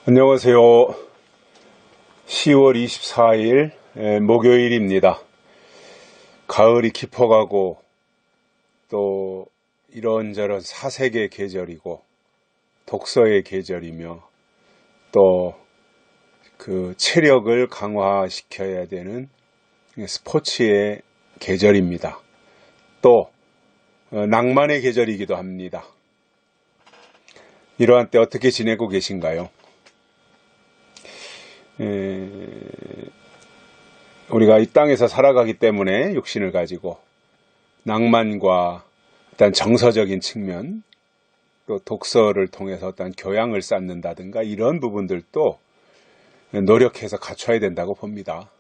안녕하세요. 10월 24일 목요일입니다. 가을이 깊어가고 또 이런저런 사색의 계절이고 독서의 계절이며 또 그 체력을 강화시켜야 되는 스포츠의 계절입니다. 또 낭만의 계절이기도 합니다. 이러한 때 어떻게 지내고 계신가요? 우리가 이 땅에서 살아가기 때문에 육신을 가지고 낭만과 일단 정서적인 측면, 또 독서를 통해서 어떤 교양을 쌓는다든가 이런 부분들도 노력해서 갖춰야 된다고 봅니다.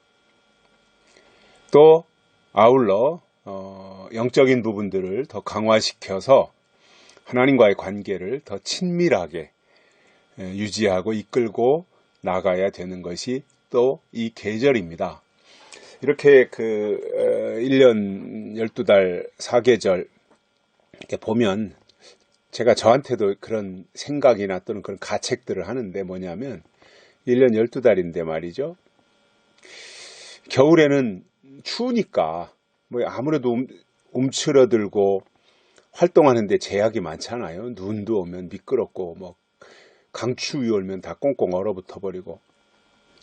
또 아울러 영적인 부분들을 더 강화시켜서 하나님과의 관계를 더 친밀하게 유지하고 이끌고 나가야 되는 것이 또 이 계절입니다. 이렇게 1년 12달 4계절 이렇게 보면 제가 저한테도 그런 생각이나 또는 그런 가책들을 하는데 뭐냐면 1년 12달인데 말이죠. 겨울에는 추우니까 뭐 아무래도 움츠러들고 활동하는데 제약이 많잖아요. 눈도 오면 미끄럽고 뭐 강추위 오면 다 꽁꽁 얼어붙어 버리고.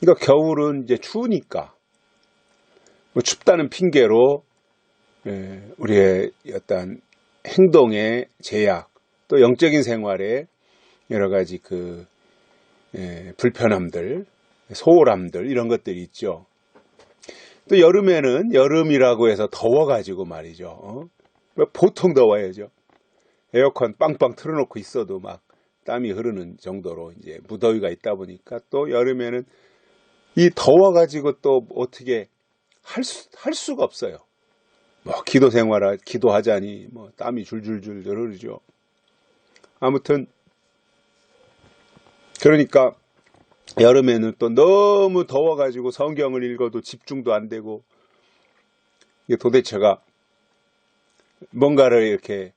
그러니까 겨울은 이제 추우니까 뭐 춥다는 핑계로 우리의 어떤 행동의 제약, 또 영적인 생활에 여러 가지 불편함들, 소홀함들 이런 것들이 있죠. 또 여름에는 여름이라고 해서 더워가지고 말이죠. 보통 더워야죠. 에어컨 빵빵 틀어놓고 있어도 막 땀이 흐르는 정도로 이제 무더위가 있다 보니까 또 여름에는 이 더워가지고 또 어떻게 할 수가 없어요. 뭐 기도하자니 뭐 땀이 줄줄줄 흐르죠. 아무튼 그러니까 여름에는 또 너무 더워가지고 성경을 읽어도 집중도 안 되고 이게 도대체가 뭔가를 이렇게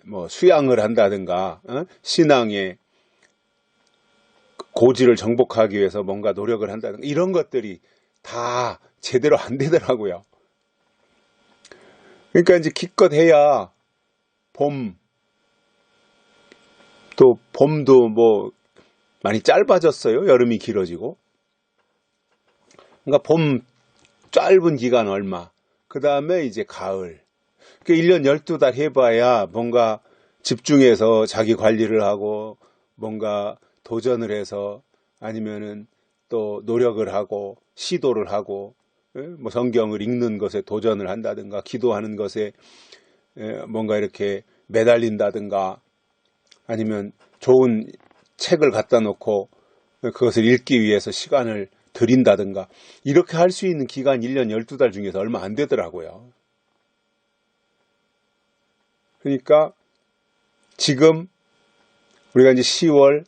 뭐 수양을 한다든가 신앙의 고지를 정복하기 위해서 뭔가 노력을 한다든가 이런 것들이 다 제대로 안 되더라고요. 그러니까 이제 기껏 해야 또 봄도 뭐 많이 짧아졌어요. 여름이 길어지고. 그러니까 봄 짧은 기간 얼마. 그 다음에 이제 가을. 그러니까 1년 12달 해봐야 뭔가 집중해서 자기 관리를 하고 뭔가 도전을 해서 아니면은 또 노력을 하고 시도를 하고 뭐 성경을 읽는 것에 도전을 한다든가 기도하는 것에 뭔가 이렇게 매달린다든가 아니면 좋은 책을 갖다 놓고 그것을 읽기 위해서 시간을 들인다든가 이렇게 할 수 있는 기간 1년 12달 중에서 얼마 안 되더라고요. 그러니까 지금 우리가 이제 10월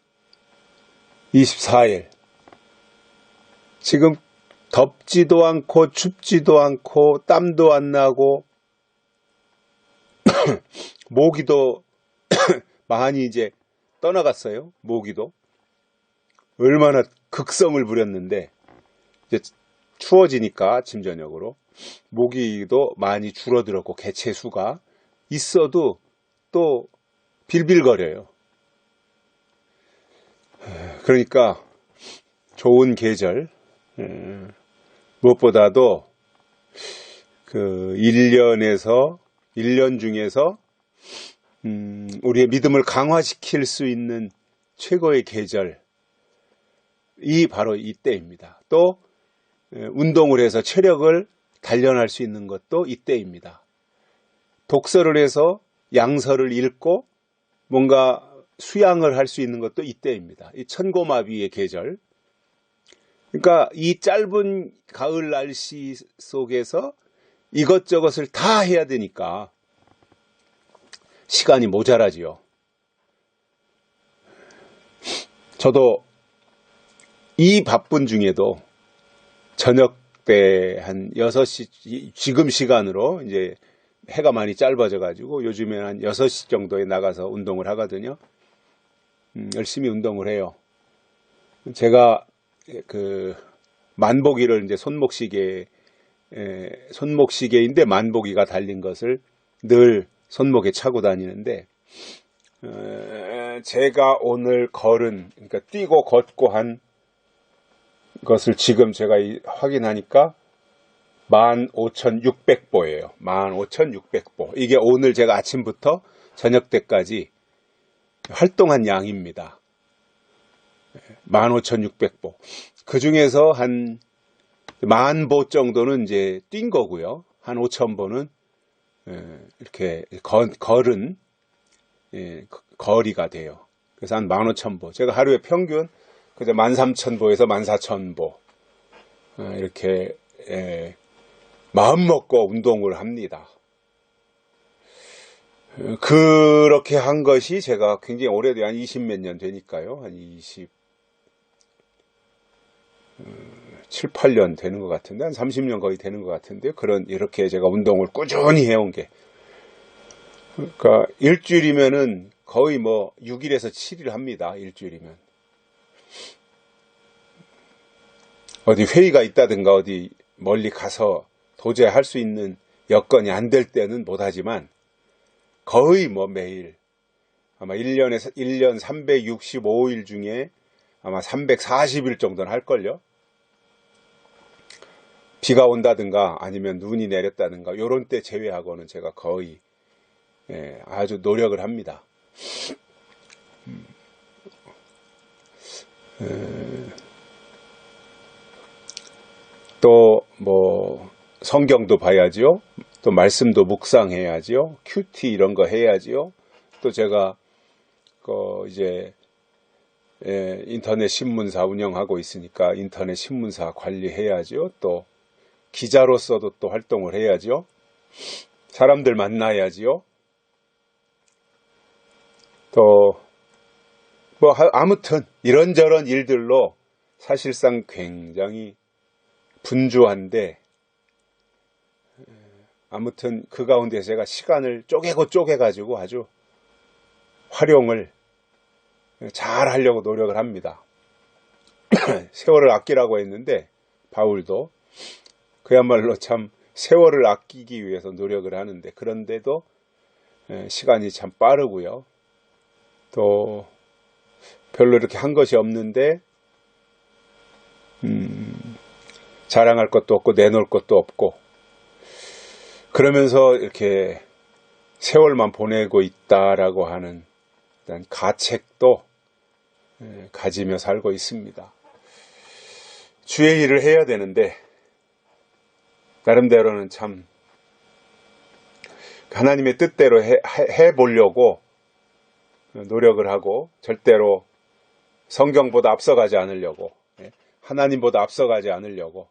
24일 지금 덥지도 않고 춥지도 않고 땀도 안 나고 모기도 많이 이제 떠나갔어요. 모기도 얼마나 극성을 부렸는데 이제 추워지니까 아침 저녁으로 모기도 많이 줄어들었고 개체 수가 있어도 또 빌빌거려요. 그러니까 좋은 계절 무엇보다도 1년 중에서 우리의 믿음을 강화시킬 수 있는 최고의 계절이 바로 이때입니다. 또 운동을 해서 체력을 단련할 수 있는 것도 이때입니다. 독서를 해서 양서를 읽고 뭔가 수양을 할 수 있는 것도 이때입니다. 이 천고마비의 계절. 그러니까 이 짧은 가을 날씨 속에서 이것저것을 다 해야 되니까 시간이 모자라지요. 저도 이 바쁜 중에도 저녁 때 한 6시, 지금 시간으로 이제 해가 많이 짧아져 가지고 요즘에 한 6시 정도에 나가서 운동을 하거든요. 열심히 운동을 해요. 제가 그 만보기를 이제 손목시계인데 만보기가 달린 것을 늘 손목에 차고 다니는데, 제가 오늘 그러니까 뛰고 걷고 한 것을 지금 제가 확인하니까 15,600보예요. 15,600보. 이게 오늘 제가 아침부터 저녁 때까지 활동한 양입니다. 15,600보. 그 중에서 한 10,000보 정도는 이제 뛴 거고요. 한 5,000보는 이렇게 걸은 거리가 돼요. 그래서 한 15,000보. 제가 하루에 평균 그저 13,000보에서 14,000보 이렇게 마음 먹고 운동을 합니다. 그렇게 한 것이 제가 굉장히 오래돼요. 한 20몇 년 되니까요. 한 7, 8년 되는 것 같은데, 한 30년 거의 되는 것 같은데요. 이렇게 제가 운동을 꾸준히 해온 게. 그러니까 일주일이면은 거의 뭐 6일에서 7일 합니다. 일주일이면. 어디 회의가 있다든가 어디 멀리 가서 도저히 할 수 있는 여건이 안 될 때는 못하지만 거의 뭐 매일 아마 1년 365일 중에 아마 340일 정도는 할걸요. 비가 온다든가 아니면 눈이 내렸다든가 요런 때 제외하고는 제가 거의 아주 노력을 합니다. 또 뭐 성경도 봐야지요. 또 말씀도 묵상해야지요. 큐티 이런 거 해야지요. 또 제가 이제 인터넷 신문사 운영하고 있으니까 인터넷 신문사 관리해야지요. 또 기자로서도 또 활동을 해야지요. 사람들 만나야지요. 또 뭐 아무튼 이런저런 일들로 사실상 굉장히 분주한데, 아무튼 그 가운데 제가 시간을 쪼개가지고 아주 활용을 잘 하려고 노력을 합니다. 세월을 아끼라고 했는데 바울도 그야말로 참 세월을 아끼기 위해서 노력을 하는데, 그런데도 시간이 참 빠르고요. 또 별로 이렇게 한 것이 없는데 자랑할 것도 없고 내놓을 것도 없고, 그러면서 이렇게 세월만 보내고 있다라고 하는 일단 가책도 가지며 살고 있습니다. 주의 일을 해야 되는데 나름대로는 참 하나님의 뜻대로 해보려고 노력을 하고, 절대로 성경보다 앞서가지 않으려고, 하나님보다 앞서가지 않으려고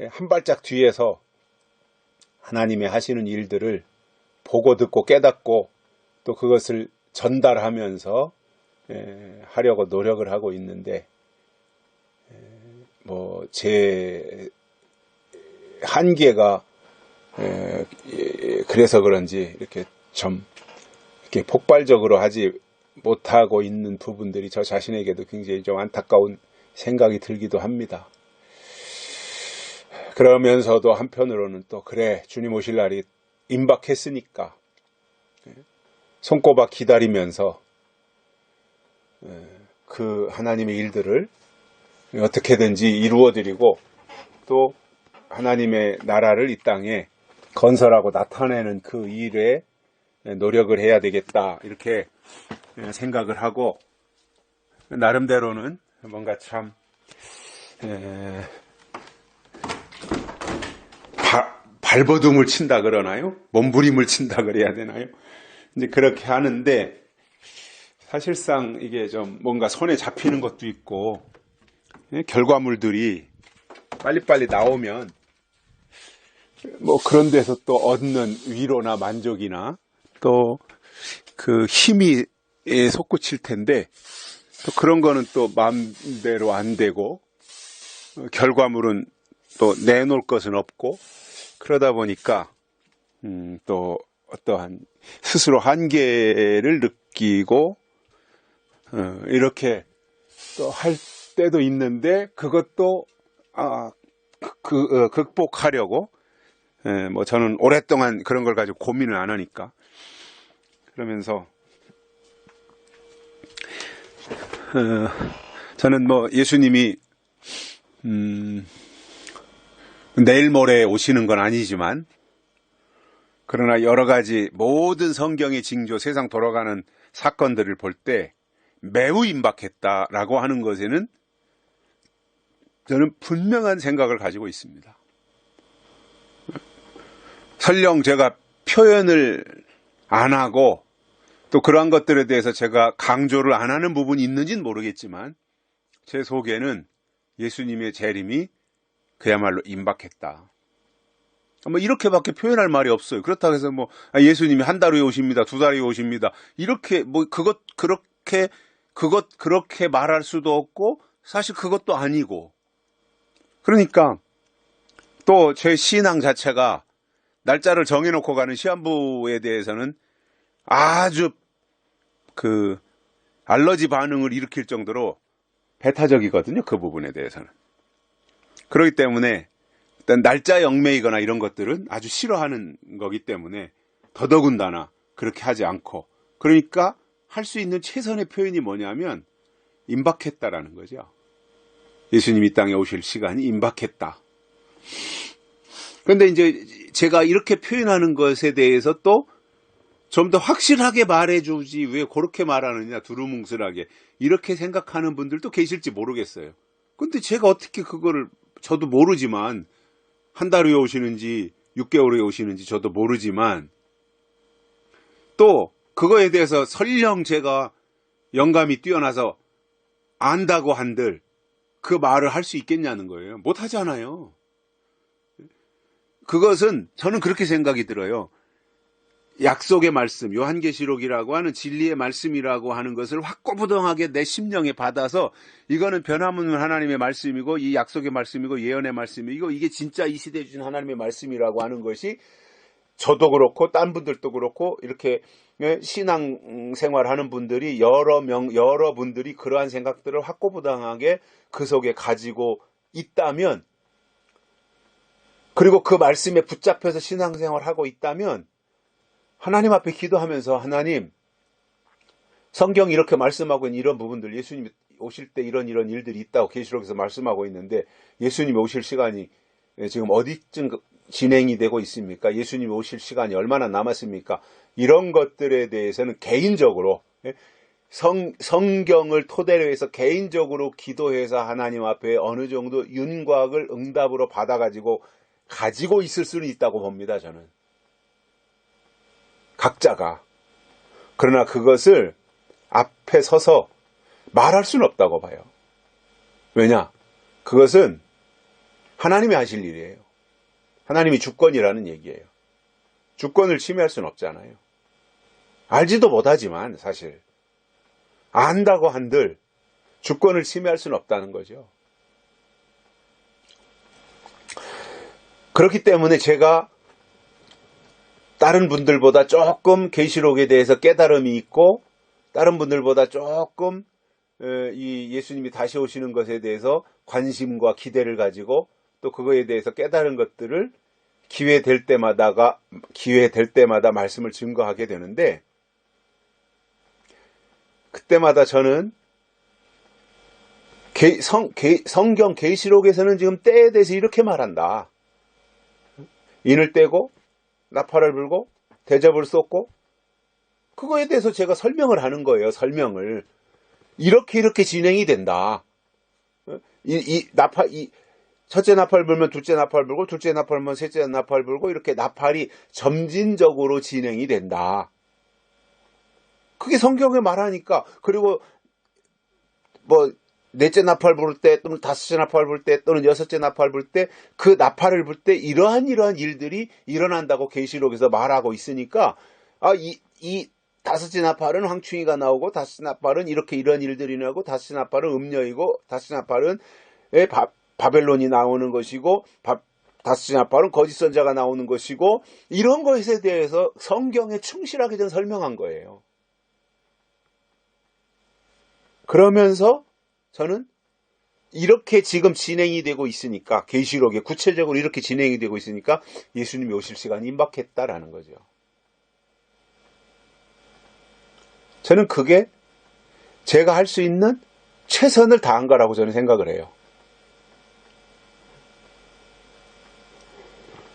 한 발짝 뒤에서 하나님의 하시는 일들을 보고 듣고 깨닫고 또 그것을 전달하면서 하려고 노력을 하고 있는데, 뭐 제 한계가 그래서 그런지 이렇게 폭발적으로 하지 못하고 있는 부분들이 저 자신에게도 굉장히 좀 안타까운 생각이 들기도 합니다. 그러면서도 한편으로는 또 그래, 주님 오실 날이 임박했으니까 손꼽아 기다리면서 그 하나님의 일들을 어떻게든지 이루어드리고 또 하나님의 나라를 이 땅에 건설하고 나타내는 그 일에 노력을 해야 되겠다, 이렇게 생각을 하고, 나름대로는 뭔가 참 발버둥을 친다 그러나요? 몸부림을 친다 그래야 되나요? 이제 그렇게 하는데, 사실상 이게 좀 뭔가 손에 잡히는 것도 있고, 결과물들이 빨리빨리 나오면 뭐 그런 데서 또 얻는 위로나 만족이나 또 그 힘이 솟구칠 텐데, 또 그런 거는 또 마음대로 안 되고, 결과물은 또 내놓을 것은 없고, 그러다 보니까 또 어떠한 스스로 한계를 느끼고 이렇게 또 할 때도 있는데 그것도 극복하려고 뭐 저는 오랫동안 그런 걸 가지고 고민을 안 하니까 그러면서 저는 뭐 예수님이 내일 모레 오시는 건 아니지만 그러나 여러 가지 모든 성경의 징조 세상 돌아가는 사건들을 볼 때 매우 임박했다라고 하는 것에는 저는 분명한 생각을 가지고 있습니다. 설령 제가 표현을 안 하고 또 그러한 것들에 대해서 제가 강조를 안 하는 부분이 있는지는 모르겠지만 제 속에는 예수님의 재림이 그야말로 임박했다. 뭐 이렇게밖에 표현할 말이 없어요. 그렇다고 해서 뭐 예수님이 한 달 후에 오십니다. 두 달 후에 오십니다. 이렇게 뭐 그렇게 말할 수도 없고 사실 그것도 아니고 그러니까 또 제 신앙 자체가 날짜를 정해놓고 가는 시한부에 대해서는 아주 알러지 반응을 일으킬 정도로 배타적이거든요. 그 부분에 대해서는. 그렇기 때문에 일단 날짜 영매이거나 이런 것들은 아주 싫어하는 거기 때문에 더더군다나 그렇게 하지 않고 그러니까 할 수 있는 최선의 표현이 뭐냐면 임박했다라는 거죠. 예수님이 이 땅에 오실 시간이 임박했다. 그런데 이제 제가 이렇게 표현하는 것에 대해서 또 좀 더 확실하게 말해주지 왜 그렇게 말하느냐 두루뭉술하게 이렇게 생각하는 분들도 계실지 모르겠어요. 근데 제가 어떻게 그거를 저도 모르지만 한 달 후에 오시는지 6개월 후에 오시는지 저도 모르지만 또 그거에 대해서 설령 제가 영감이 뛰어나서 안다고 한들 그 말을 할 수 있겠냐는 거예요. 못하잖아요. 그것은 저는 그렇게 생각이 들어요. 약속의 말씀, 요한계시록이라고 하는 진리의 말씀이라고 하는 것을 확고부동하게 내 심령에 받아서 이거는 변함없는 하나님의 말씀이고 이 약속의 말씀이고 예언의 말씀이고 이게 진짜 이 시대에 주신 하나님의 말씀이라고 하는 것이 저도 그렇고 딴 분들도 그렇고 이렇게 신앙생활하는 분들이 여러 분들이 그러한 생각들을 확고부당하게 그 속에 가지고 있다면 그리고 그 말씀에 붙잡혀서 신앙생활하고 있다면 하나님 앞에 기도하면서 하나님 성경이 이렇게 말씀하고 있는 이런 부분들 예수님이 오실 때 이런 일들이 있다고 계시록에서 말씀하고 있는데 예수님이 오실 시간이 지금 어디쯤 진행이 되고 있습니까? 예수님이 오실 시간이 얼마나 남았습니까? 이런 것들에 대해서는 개인적으로 성경을 토대로 해서 개인적으로 기도해서 하나님 앞에 어느 정도 윤곽을 응답으로 받아가지고 있을 수는 있다고 봅니다. 저는 각자가. 그러나 그것을 앞에 서서 말할 수는 없다고 봐요. 왜냐? 그것은 하나님이 하실 일이에요. 하나님이 주권이라는 얘기예요. 주권을 침해할 수는 없잖아요. 알지도 못하지만 사실 안다고 한들 주권을 침해할 수는 없다는 거죠. 그렇기 때문에 제가 다른 분들보다 조금 계시록에 대해서 깨달음이 있고 다른 분들보다 조금 이 예수님이 다시 오시는 것에 대해서 관심과 기대를 가지고 또 그거에 대해서 깨달은 것들을 기회 될 때마다 말씀을 증거하게 되는데 그때마다 저는 성경 계시록에서는 지금 때에 대해서 이렇게 말한다. 인을 떼고 나팔을 불고 대접을 쏟고 그거에 대해서 제가 설명을 하는 거예요. 설명을 이렇게 진행이 된다. 첫째 나팔 불면 둘째 나팔 불고 둘째 나팔 불면 셋째 나팔 불고 이렇게 나팔이 점진적으로 진행이 된다. 그게 성경에 말하니까 그리고 뭐 넷째 나팔 불 때 또는 다섯째 나팔 불 때 또는 여섯째 나팔 불 때 그 나팔을 불 때 이러한 일들이 일어난다고 계시록에서 말하고 있으니까 이 다섯째 나팔은 황충이가 나오고 다섯째 나팔은 이런 일들이 나오고 다섯째 나팔은 음녀이고 다섯째 나팔은 바벨론이 나오는 것이고 다섯째 나팔은 거짓 선자가 나오는 것이고 이런 것에 대해서 성경에 충실하게 좀 설명한 거예요. 그러면서 저는 이렇게 지금 진행이 되고 있으니까, 계시록에 구체적으로 이렇게 진행이 되고 있으니까 예수님이 오실 시간이 임박했다라는 거죠. 저는 그게 제가 할 수 있는 최선을 다한 거라고 저는 생각을 해요.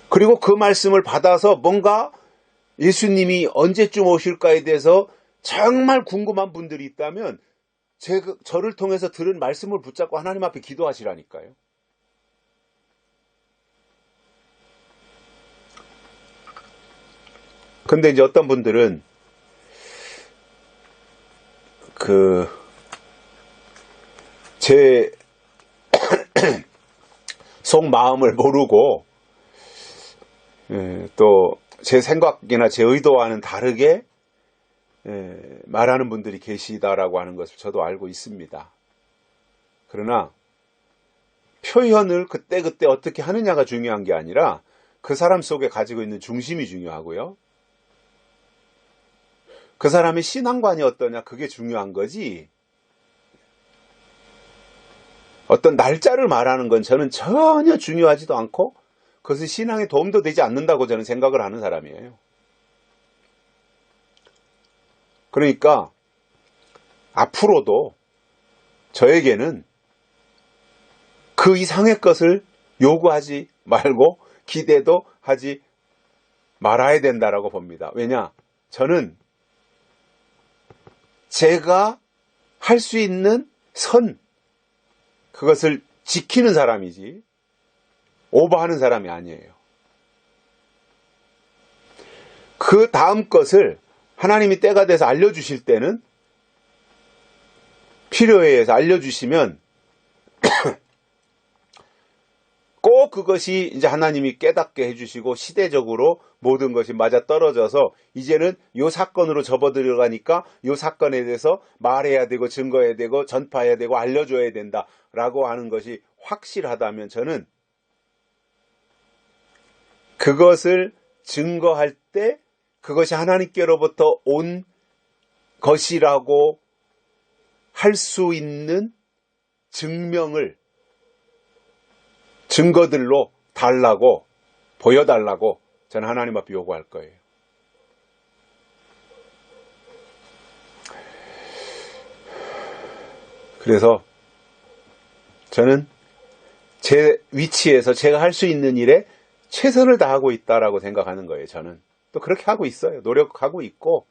그리고 그 말씀을 받아서 뭔가 예수님이 언제쯤 오실까에 대해서 정말 궁금한 분들이 있다면 저를 통해서 들은 말씀을 붙잡고 하나님 앞에 기도하시라니까요. 근데 이제 어떤 분들은 제 속마음을 모르고 또 제 생각이나 제 의도와는 다르게 말하는 분들이 계시다라고 하는 것을 저도 알고 있습니다. 그러나 표현을 그때그때 어떻게 하느냐가 중요한 게 아니라 그 사람 속에 가지고 있는 중심이 중요하고요. 그 사람의 신앙관이 어떠냐, 그게 중요한 거지. 어떤 날짜를 말하는 건 저는 전혀 중요하지도 않고 그것이 신앙에 도움도 되지 않는다고 저는 생각을 하는 사람이에요. 그러니까 앞으로도 저에게는 그 이상의 것을 요구하지 말고 기대도 하지 말아야 된다라고 봅니다. 왜냐? 저는 제가 할 수 있는 선, 그것을 지키는 사람이지 오버하는 사람이 아니에요. 그 다음 것을 하나님이 때가 돼서 알려주실 때는 필요에 의해서 알려주시면 꼭 그것이 이제 하나님이 깨닫게 해주시고 시대적으로 모든 것이 맞아 떨어져서 이제는 요 사건으로 접어들어가니까 요 사건에 대해서 말해야 되고 증거해야 되고 전파해야 되고 알려줘야 된다라고 하는 것이 확실하다면 저는 그것을 증거할 때 그것이 하나님께로부터 온 것이라고 할 수 있는 증거들로 달라고, 보여달라고 저는 하나님 앞에 요구할 거예요. 그래서 저는 제 위치에서 제가 할 수 있는 일에 최선을 다하고 있다라고 생각하는 거예요. 저는 또 그렇게 하고 있어요. 노력하고 있고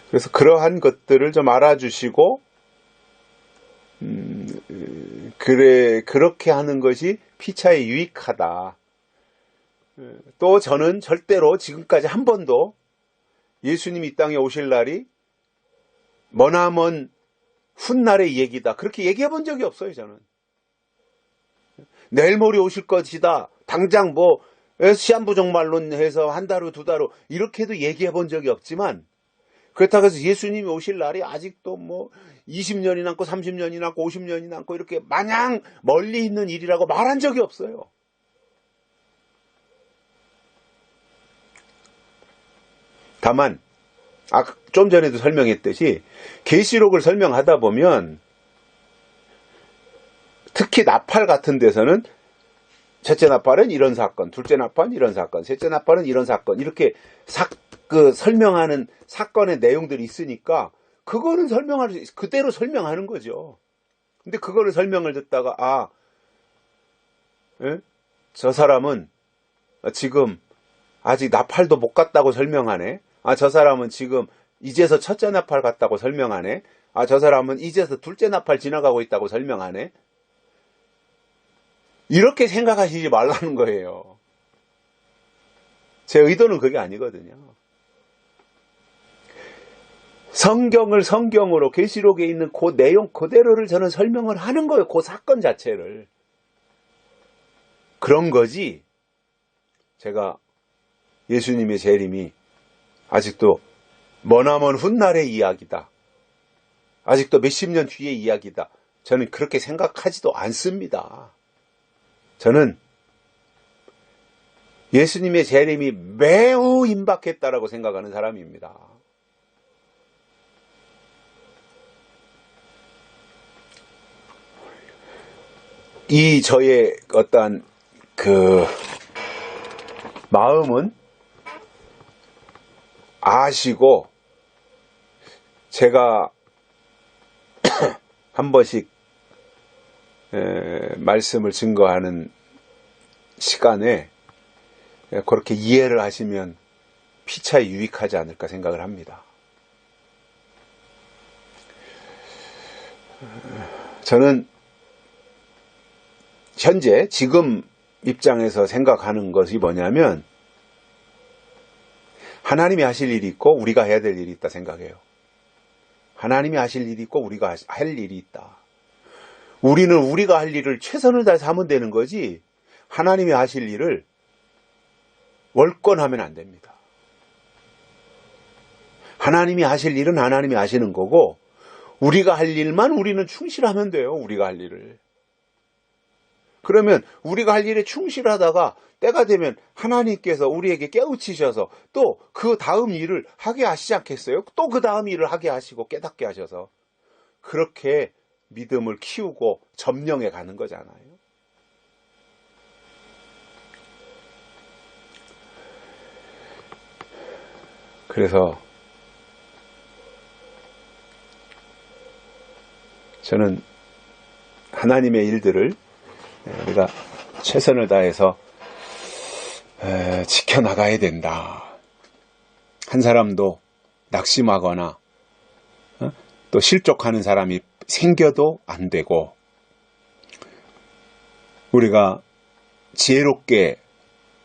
그래서 그러한 것들을 좀 알아주시고 그래 그렇게 하는 것이 피차에 유익하다. 또 저는 절대로 지금까지 한 번도 예수님이 이 땅에 오실 날이 머나먼 훗날의 얘기다 그렇게 얘기해 본 적이 없어요. 저는 내일 모레 오실 것이다 당장 뭐 시한부정말론 해서 한 달 후 두 달 후 이렇게도 얘기해 본 적이 없지만 그렇다고 해서 예수님이 오실 날이 아직도 뭐 20년이 남고 30년이 남고 50년이 남고 이렇게 마냥 멀리 있는 일이라고 말한 적이 없어요. 다만 좀 전에도 설명했듯이 계시록을 설명하다 보면 특히 나팔 같은 데서는 첫째 나팔은 이런 사건, 둘째 나팔은 이런 사건, 셋째 나팔은 이런 사건 이렇게 설명하는 사건의 내용들이 있으니까 그거는 그대로 설명하는 거죠. 근데 그거를 설명을 듣다가 저 사람은 지금 아직 나팔도 못 갔다고 설명하네. 저 사람은 지금 이제서 첫째 나팔 갔다고 설명하네. 저 사람은 이제서 둘째 나팔 지나가고 있다고 설명하네. 이렇게 생각하시지 말라는 거예요. 제 의도는 그게 아니거든요. 성경을 성경으로 계시록에 있는 그 내용 그대로를 저는 설명을 하는 거예요. 그 사건 자체를. 그런 거지. 제가 예수님의 재림이 아직도 머나먼 훗날의 이야기다. 아직도 몇십 년 뒤의 이야기다. 저는 그렇게 생각하지도 않습니다. 저는 예수님의 재림이 매우 임박했다라고 생각하는 사람입니다. 이 저의 어떠한 그 마음은 아시고 제가 한 번씩 말씀을 증거하는 시간에 그렇게 이해를 하시면 피차에 유익하지 않을까 생각을 합니다. 저는 현재 지금 입장에서 생각하는 것이 뭐냐면 하나님이 하실 일이 있고 우리가 해야 될 일이 있다 생각해요. 하나님이 하실 일이 있고 우리가 할 일이 있다. 우리는 우리가 할 일을 최선을 다해서 하면 되는 거지 하나님이 하실 일을 월권하면 안 됩니다. 하나님이 하실 일은 하나님이 하시는 거고 우리가 할 일만 우리는 충실하면 돼요. 우리가 할 일을. 그러면 우리가 할 일에 충실하다가 때가 되면 하나님께서 우리에게 깨우치셔서 또 그 다음 일을 하게 하시지 않겠어요? 또 그 다음 일을 하게 하시고 깨닫게 하셔서 그렇게 믿음을 키우고 점령해 가는 거잖아요. 그래서 저는 하나님의 일들을 우리가 최선을 다해서 지켜나가야 된다. 한 사람도 낙심하거나 또 실족하는 사람이 생겨도 안 되고 우리가 지혜롭게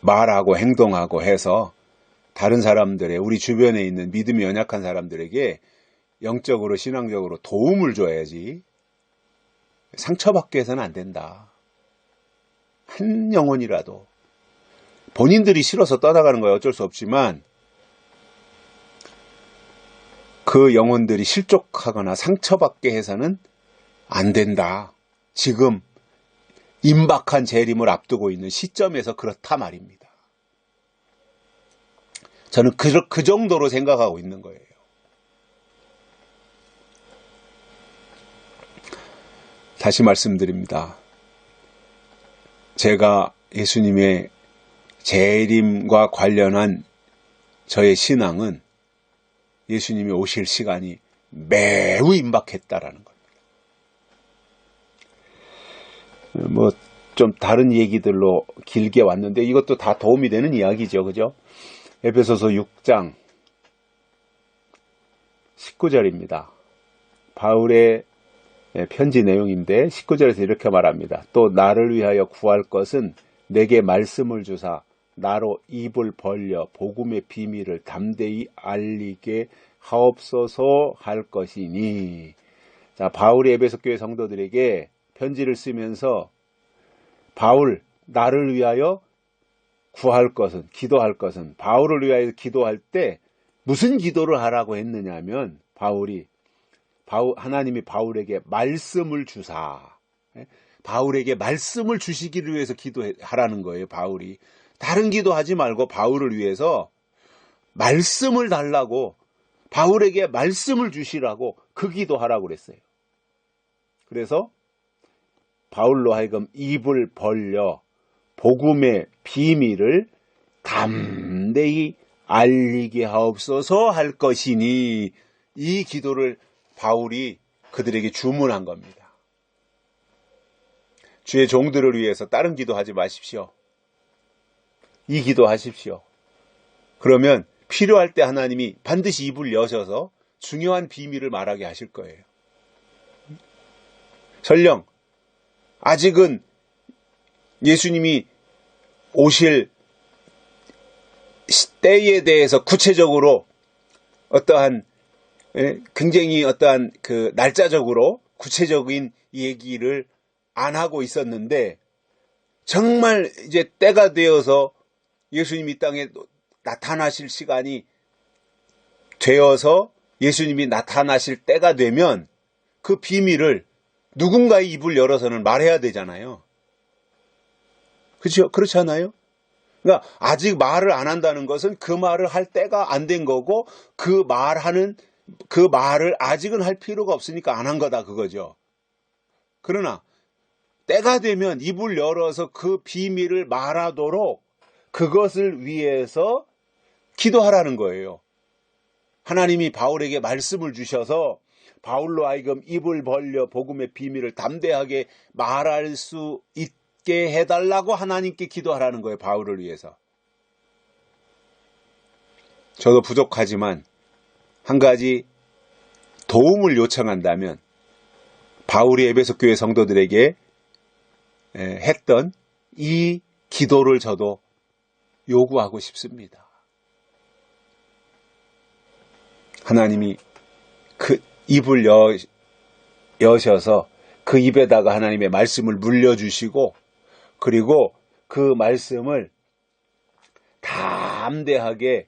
말하고 행동하고 해서 다른 사람들의 우리 주변에 있는 믿음이 연약한 사람들에게 영적으로 신앙적으로 도움을 줘야지 상처받게 해서는 안 된다. 한 영혼이라도 본인들이 싫어서 떠나가는 거야 어쩔 수 없지만 그 영혼들이 실족하거나 상처받게 해서는 안 된다. 지금 임박한 재림을 앞두고 있는 시점에서 그렇다 말입니다. 저는 그 정도로 생각하고 있는 거예요. 다시 말씀드립니다. 제가 예수님의 재림과 관련한 저의 신앙은 예수님이 오실 시간이 매우 임박했다라는 겁니다. 뭐 좀 다른 얘기들로 길게 왔는데 이것도 다 도움이 되는 이야기죠. 그죠? 에베소서 6장 19절입니다. 바울의 편지 내용인데 19절에서 이렇게 말합니다. 또 나를 위하여 구할 것은 내게 말씀을 주사 나로 입을 벌려 복음의 비밀을 담대히 알리게 하옵소서 할 것이니. 자, 바울이 에베소 교회 성도들에게 편지를 쓰면서 바울 나를 위하여 구할 것은 기도할 것은 바울을 위하여 기도할 때 무슨 기도를 하라고 했느냐 하면 하나님이 바울에게 말씀을 주사 바울에게 말씀을 주시기를 위해서 기도하라는 거예요. 바울이 다른 기도하지 말고 바울을 위해서 말씀을 달라고 바울에게 말씀을 주시라고 그 기도하라고 그랬어요. 그래서 바울로 하여금 입을 벌려 복음의 비밀을 담대히 알리게 하옵소서 할 것이니 이 기도를 바울이 그들에게 주문한 겁니다. 주의 종들을 위해서 다른 기도하지 마십시오. 이 기도하십시오. 그러면 필요할 때 하나님이 반드시 입을 여셔서 중요한 비밀을 말하게 하실 거예요. 설령 아직은 예수님이 오실 때에 대해서 구체적으로 어떠한 굉장히 어떠한 그 날짜적으로 구체적인 얘기를 안 하고 있었는데 정말 이제 때가 되어서 예수님이 이 땅에 나타나실 시간이 되어서 예수님이 나타나실 때가 되면 그 비밀을 누군가의 입을 열어서는 말해야 되잖아요. 그렇죠? 그렇지 않아요? 그러니까 아직 말을 안 한다는 것은 그 말을 할 때가 안 된 거고 그 말을 아직은 할 필요가 없으니까 안 한 거다 그거죠. 그러나 때가 되면 입을 열어서 그 비밀을 말하도록 그것을 위해서 기도하라는 거예요. 하나님이 바울에게 말씀을 주셔서 바울로 하여금 입을 벌려 복음의 비밀을 담대하게 말할 수 있게 해달라고 하나님께 기도하라는 거예요. 바울을 위해서. 저도 부족하지만 한 가지 도움을 요청한다면 바울이 에베소 교회 성도들에게 했던 이 기도를 저도 요구하고 싶습니다. 하나님이 그 입을 여셔서 그 입에다가 하나님의 말씀을 물려주시고 그리고 그 말씀을 담대하게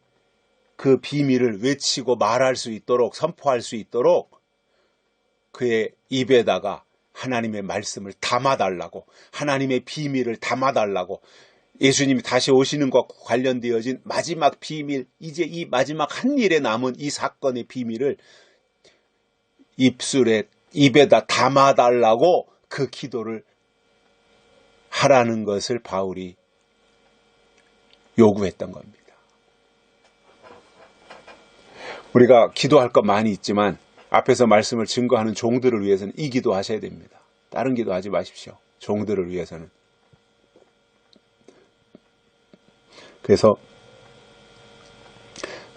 그 비밀을 외치고 말할 수 있도록 선포할 수 있도록 그의 입에다가 하나님의 말씀을 담아달라고 하나님의 비밀을 담아달라고 예수님이 다시 오시는 것과 관련되어진 마지막 비밀 이제 이 마지막 한 일에 남은 이 사건의 비밀을 입에다 담아달라고 그 기도를 하라는 것을 바울이 요구했던 겁니다. 우리가 기도할 것 많이 있지만 앞에서 말씀을 증거하는 종들을 위해서는 이 기도 하셔야 됩니다. 다른 기도 하지 마십시오. 종들을 위해서는. 그래서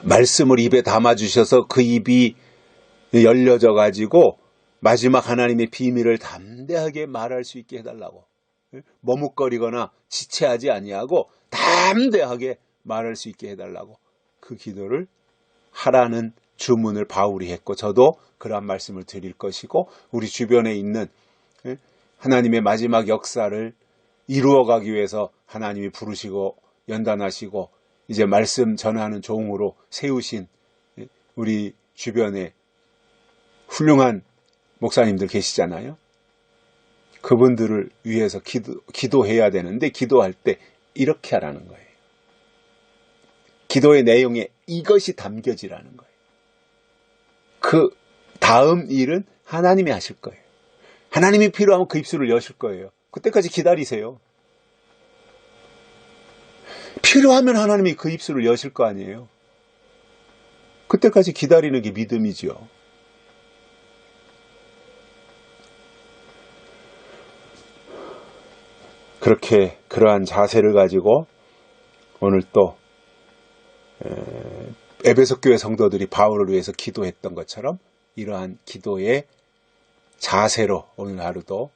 말씀을 입에 담아주셔서 그 입이 열려져 가지고 마지막 하나님의 비밀을 담대하게 말할 수 있게 해달라고. 머뭇거리거나 지체하지 아니하고 담대하게 말할 수 있게 해달라고 그 기도를 하라는 주문을 바울이 했고 저도 그러한 말씀을 드릴 것이고 우리 주변에 있는 하나님의 마지막 역사를 이루어가기 위해서 하나님이 부르시고 연단하시고 이제 말씀 전하는 종으로 세우신 우리 주변에 훌륭한 목사님들 계시잖아요. 그분들을 위해서 기도해야 되는데 기도할 때 이렇게 하라는 거예요. 기도의 내용에 이것이 담겨지라는 거예요. 그 다음 일은 하나님이 하실 거예요. 하나님이 필요하면 그 입술을 여실 거예요. 그때까지 기다리세요. 필요하면 하나님이 그 입술을 여실 거 아니에요. 그때까지 기다리는 게 믿음이지요. 그렇게 그러한 자세를 가지고 오늘 또 에베소 교회 성도들이 바울을 위해서 기도했던 것처럼 이러한 기도의 자세로 오늘 하루도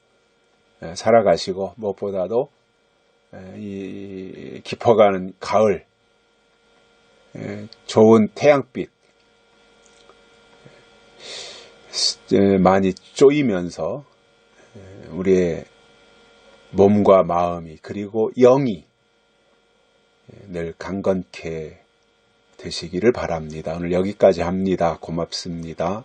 살아가시고 무엇보다도 이 깊어가는 가을 좋은 태양빛 많이 쪼이면서 우리의 몸과 마음이 그리고 영이 늘 강건케 되시기를 바랍니다. 오늘 여기까지 합니다. 고맙습니다.